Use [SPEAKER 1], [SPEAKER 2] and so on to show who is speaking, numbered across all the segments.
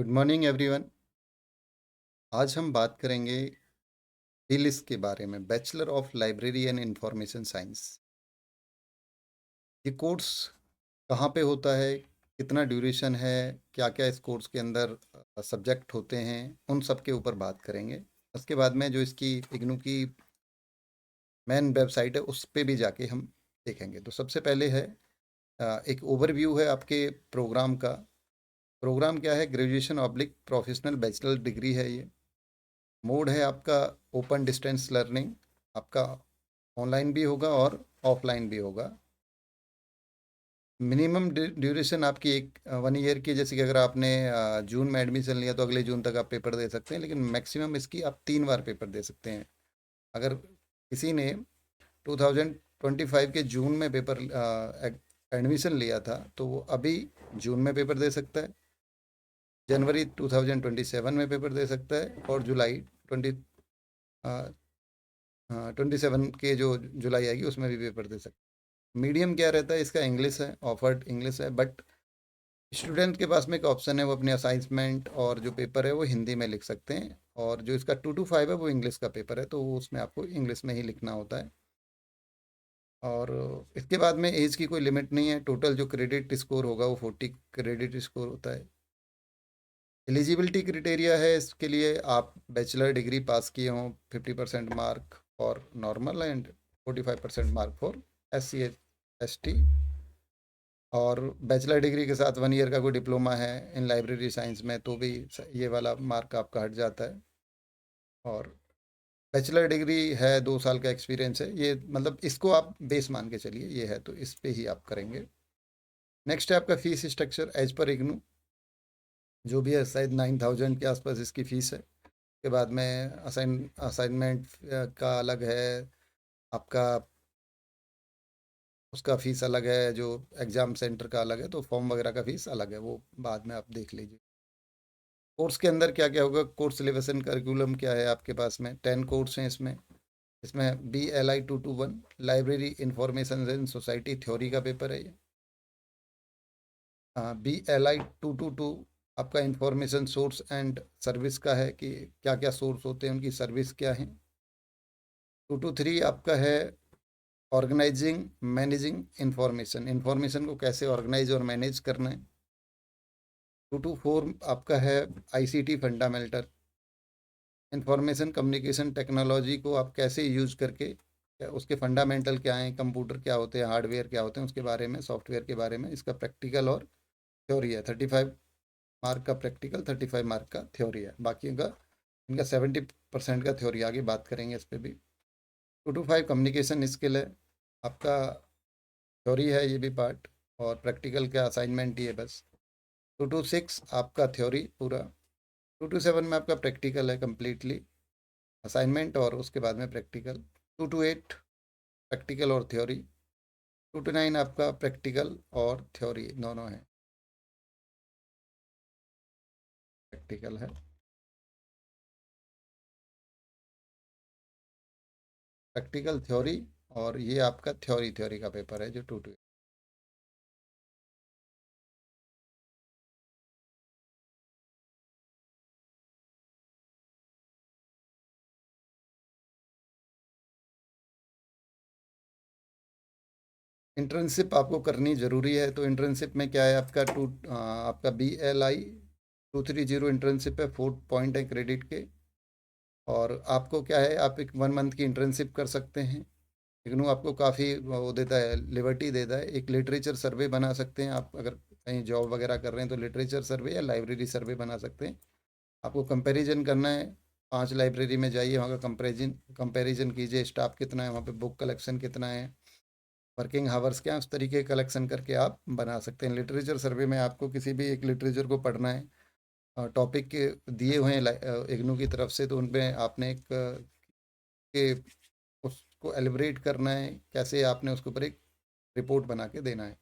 [SPEAKER 1] Good morning everyone. आज हम बात करेंगे बीलिस के बारे में, bachelor of library and information science. ये कोर्स कहाँ पे होता है, कितना ड्यूरेशन है, क्या क्या इस कोर्स के अंदर सब्जेक्ट होते हैं, उन सब के ऊपर बात करेंगे। उसके बाद में जो इसकी इग्नू की मेन वेबसाइट है उस पे भी जाके हम देखेंगे। तो सबसे पहले है एक ओवरव्यू है आपके प्रोग्राम का। प्रोग्राम क्या है? Graduation oblique professional bachelor degree है ये। मोड है आपका ओपन डिस्टेंस लर्निंग। आपका ऑनलाइन भी होगा और ऑफलाइन भी होगा। मिनिमम ड्यूरेशन आपकी 1 ईयर की, जैसे कि अगर आपने जून में एडमिशन लिया तो अगले जून तक आप पेपर दे सकते हैं, लेकिन मैक्सिमम इसकी आप 3 बार पेपर दे सकते हैं। अगर किसी ने 2025 के जून में पेपर एडमिशन लिया था तो वो अभी जून में पेपर दे सकता है, जनवरी 2027 में पेपर दे सकता है, और जुलाई 27 के जो जुलाई आएगी उसमें भी पेपर दे सकते। मीडियम क्या रहता है इसका? इंग्लिश है, ऑफर्ड इंग्लिश है, बट स्टूडेंट के पास में एक ऑप्शन है, वो अपने असाइनमेंट और जो पेपर है वो हिंदी में लिख सकते हैं, और जो इसका 2 to 5 है वो इंग्लिश का पेपर है, तो वो उसमें आपको इंग्लिश में ही लिखना होता है। और इसके बाद में एज की कोई लिमिट नहीं है। टोटल जो क्रेडिट स्कोर होगा वो 40 क्रेडिट स्कोर होता है। एलिजिबिलिटी क्राइटेरिया है इसके लिए, आप बैचलर डिग्री पास किए हों, 50% mark for normal and 45% mark for SC ST, और बैचलर डिग्री के साथ 1 ईयर का कोई डिप्लोमा है इन लाइब्रेरी साइंस में तो भी ये वाला मार्क आपका हट जाता है। और बैचलर डिग्री है, 2 साल का एक्सपीरियंस है, ये मतलब इसको आप बेस मान के चलिए, ये है तो इस पे ही आप करेंगे। नेक्स्ट है आपका fees structure as per IGNOU. जो भी है शायद 9,000 के आसपास इसकी फ़ीस है। के बाद में असाइनमेंट का अलग है आपका, उसका फ़ीस अलग है, जो एग्ज़ाम सेंटर का अलग है, तो फॉर्म वगैरह का फ़ीस अलग है, वो बाद में आप देख लीजिए। कोर्स के अंदर क्या क्या होगा, कोर्स सिलेबस एंड करिकुलम क्या है आपके पास में? 10 कोर्स हैं इसमें। इसमें BLI 221 library information and society theory का पेपर है ये। BLI 222 आपका इंफॉर्मेशन सोर्स एंड सर्विस का है, कि क्या क्या सोर्स होते हैं, उनकी सर्विस क्या है। 223 आपका है ऑर्गेनाइजिंग मैनेजिंग इंफॉर्मेशन, इंफॉर्मेशन को कैसे ऑर्गेनाइज और मैनेज करना है। 224 आपका है ICT fundamental, information communication technology को आप कैसे यूज करके, उसके फंडामेंटल क्या हैं, कंप्यूटर क्या होते हैं, हार्डवेयर क्या होते हैं, उसके बारे में, सॉफ्टवेयर के बारे में। इसका प्रैक्टिकल और थ्योरी है। 35 मार्क का प्रैक्टिकल, 35 मार्क का थ्योरी है। बाकी का इनका 70% का थ्योरी, आगे बात करेंगे इस पर भी। 225 कम्युनिकेशन स्किल है आपका, थ्योरी है ये भी पार्ट, और प्रैक्टिकल का असाइनमेंट ही है बस। 226 आपका थ्योरी पूरा। 227 में आपका प्रैक्टिकल है कम्प्लीटली, असाइनमेंट और उसके बाद में प्रैक्टिकल। 228 प्रैक्टिकल और थ्योरी। 229 आपका प्रैक्टिकल और थ्योरी दोनों है, प्रैक्टिकल है। प्रैक्टिकल थ्योरी, और ये आपका थ्योरी थ्योरी का पेपर है जो 228। इंटर्नशिप आपको करनी ज़रूरी है, तो इंटर्नशिप में क्या है आपका आपका BLI 230 इंटर्नशिप है, 4 पॉइंट है क्रेडिट के। और आपको क्या है, आप एक 1 मंथ की इंटर्नशिप कर सकते हैं। इग्नू आपको काफ़ी वो देता है, लिबर्टी देता है। एक लिटरेचर सर्वे बना सकते हैं आप, अगर कहीं जॉब वगैरह कर रहे हैं तो लिटरेचर सर्वे या लाइब्रेरी सर्वे बना सकते हैं। आपको कंपैरिजन करना है, 5 लाइब्रेरी में जाइए, वहाँ का कंपेरिजन कंपैरिजन कीजिए, स्टाफ कितना है वहाँ पे, बुक कलेक्शन कितना है, वर्किंग हावर्स क्या है, उस तरीके कलेक्शन करके आप बना सकते हैं। लिटरेचर सर्वे में आपको किसी भी एक लिटरेचर को पढ़ना है, टॉपिक के दिए हुए हैं इग्नू की तरफ से, तो उनमें आपने एक के उसको एलिब्रेट करना है, कैसे आपने उसके ऊपर एक रिपोर्ट बना के देना है।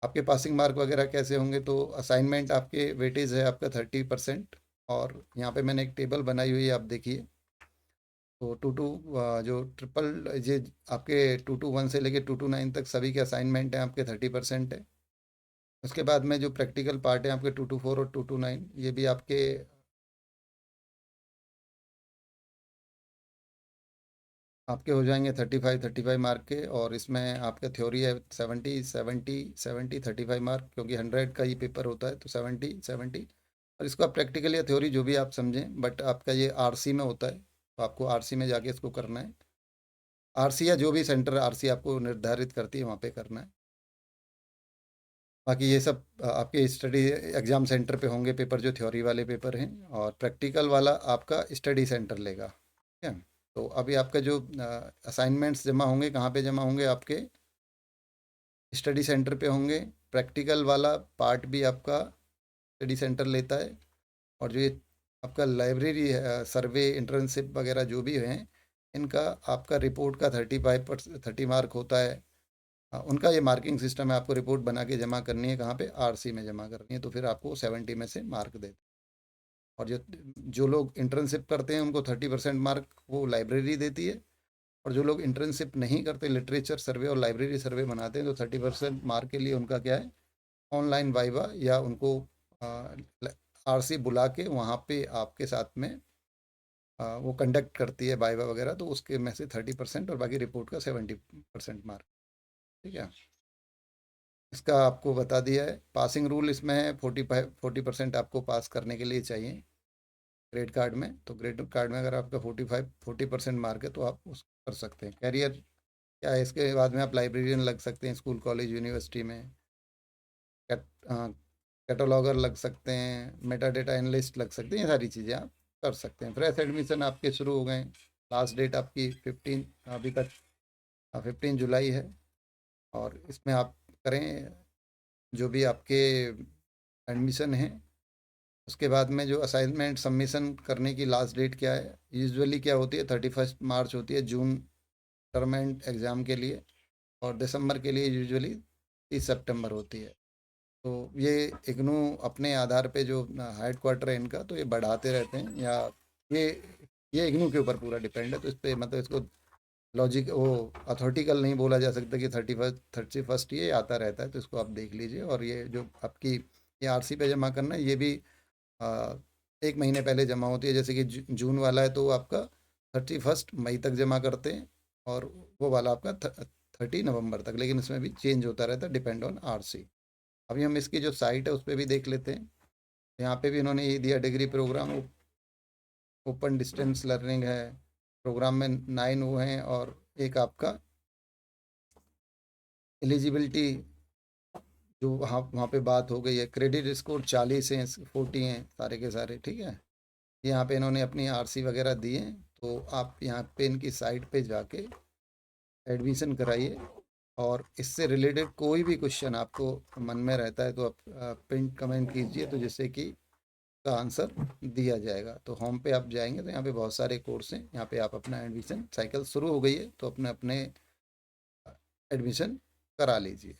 [SPEAKER 1] आपके पासिंग मार्क वगैरह कैसे होंगे, तो असाइनमेंट आपके वेटेज है आपका 30%। और यहाँ पे मैंने एक टेबल बनाई हुई है, आप देखिए। तो जो ट्रिपल ये आपके 221 से लेके 229 तक सभी के असाइनमेंट हैं आपके 30% है। उसके बाद में जो प्रैक्टिकल पार्ट है आपके 224 और 229, ये भी आपके हो जाएंगे 35 मार्क के। और इसमें आपका थ्योरी है 70 30 30 35 मार्क, क्योंकि 100 का ही पेपर होता है, तो 70 70। और इसको आप प्रैक्टिकल या थ्योरी जो भी आप समझें, बट आपका ये आरसी में होता है, तो आपको आरसी में जाके इसको करना है। आरसी या जो भी सेंटर आरसी आपको निर्धारित करती है वहाँ पे करना है। बाकी ये सब आपके स्टडी एग्ज़ाम सेंटर पे होंगे पेपर, जो थ्योरी वाले पेपर हैं, और प्रैक्टिकल वाला आपका स्टडी सेंटर लेगा, ठीक है। तो अभी आपका जो असाइनमेंट्स जमा होंगे, कहाँ पे जमा होंगे, आपके स्टडी सेंटर पे होंगे। प्रैक्टिकल वाला पार्ट भी आपका स्टडी सेंटर लेता है। और जो ये आपका लाइब्रेरी सर्वे इंटर्नशिप वगैरह जो भी हैं, इनका आपका रिपोर्ट का 30 मार्क होता है। उनका ये मार्किंग सिस्टम है, आपको रिपोर्ट बना के जमा करनी है, कहाँ पे, आरसी में जमा करनी है, तो फिर आपको 70 में से मार्क देते हैं। और जो जो लोग इंटर्नशिप करते हैं उनको 30% मार्क वो लाइब्रेरी देती है। और जो लोग इंटर्नशिप नहीं करते, लिटरेचर सर्वे और लाइब्रेरी सर्वे बनाते हैं, तो 30% मार्क के लिए उनका क्या है, ऑनलाइन वाइवा, या उनको आरसी बुला के वहाँ पे आपके साथ में वो कंडक्ट करती है वाइवा वगैरह, तो उसके में से 30% और बाकी रिपोर्ट का 70% मार्क, ठीक है। इसका आपको बता दिया है। पासिंग रूल इसमें है 40% आपको पास करने के लिए चाहिए ग्रेड कार्ड में। तो ग्रेड कार्ड में अगर आपका 40% मार्क है तो आप उसको कर सकते हैं। कैरियर क्या है, इसके बाद में आप लाइब्रेरियन लग सकते हैं स्कूल कॉलेज यूनिवर्सिटी में। कैटलॉगर लग सकते हैं, मेटा डेटा एनालिस्ट लग सकते हैं, ये सारी चीज़ें आप कर सकते हैं। फ्रेश एडमिशन आपके शुरू हो गए। लास्ट डेट आपकी 15 अभी तक 15 जुलाई है। और इसमें आप करें जो भी आपके एडमिशन है। उसके बाद में जो असाइनमेंट सबमिशन करने की लास्ट डेट क्या है, यूजुअली क्या होती है, 31 मार्च होती है जून टर्म एंड एग्ज़ाम के लिए। और दिसंबर के लिए यूजुअली 30 सितंबर होती है। तो ये इग्नू अपने आधार पे जो हेड क्वार्टर है इनका, तो ये बढ़ाते रहते हैं, या ये ये इग्नू के ऊपर पूरा डिपेंड है। तो इस पर मतलब इसको लॉजिक वो अथॉरिटिकल नहीं बोला जा सकता कि 31 ये आता रहता है। तो इसको आप देख लीजिए। और ये जो आपकी ये आरसी पे जमा करना है, ये भी आ, 1 महीने पहले जमा होती है। जैसे कि जून वाला है तो वो आपका 31 मई तक जमा करते हैं, और वो वाला आपका 30 नवंबर तक। लेकिन इसमें भी चेंज होता रहता है, डिपेंड ऑन आरसी। अभी हम इसकी जो साइट है उस पर भी देख लेते हैं। यहाँ पे भी इन्होंने ये दिया, degree programme open distance learning है। प्रोग्राम में 9 वो हैं, और एक आपका एलिजिबिलिटी जो वहाँ वहाँ पे बात हो गई है। क्रेडिट स्कोर 40 हैं, 40 हैं, सारे के सारे, ठीक है। यहाँ पे इन्होंने अपनी आरसी वगैरह दी हैं। तो आप यहाँ पे इनकी साइट पे जाके एडमिशन कराइए। और इससे रिलेटेड कोई भी क्वेश्चन आपको मन में रहता है तो आप पिन कमेंट कीजिए, तो जिससे कि का आंसर दिया जाएगा। तो होम पे आप जाएंगे तो यहाँ पे बहुत सारे कोर्स हैं। यहाँ पे आप अपना एडमिशन साइकिल शुरू हो गई है, तो अपने अपने एडमिशन करा लीजिए।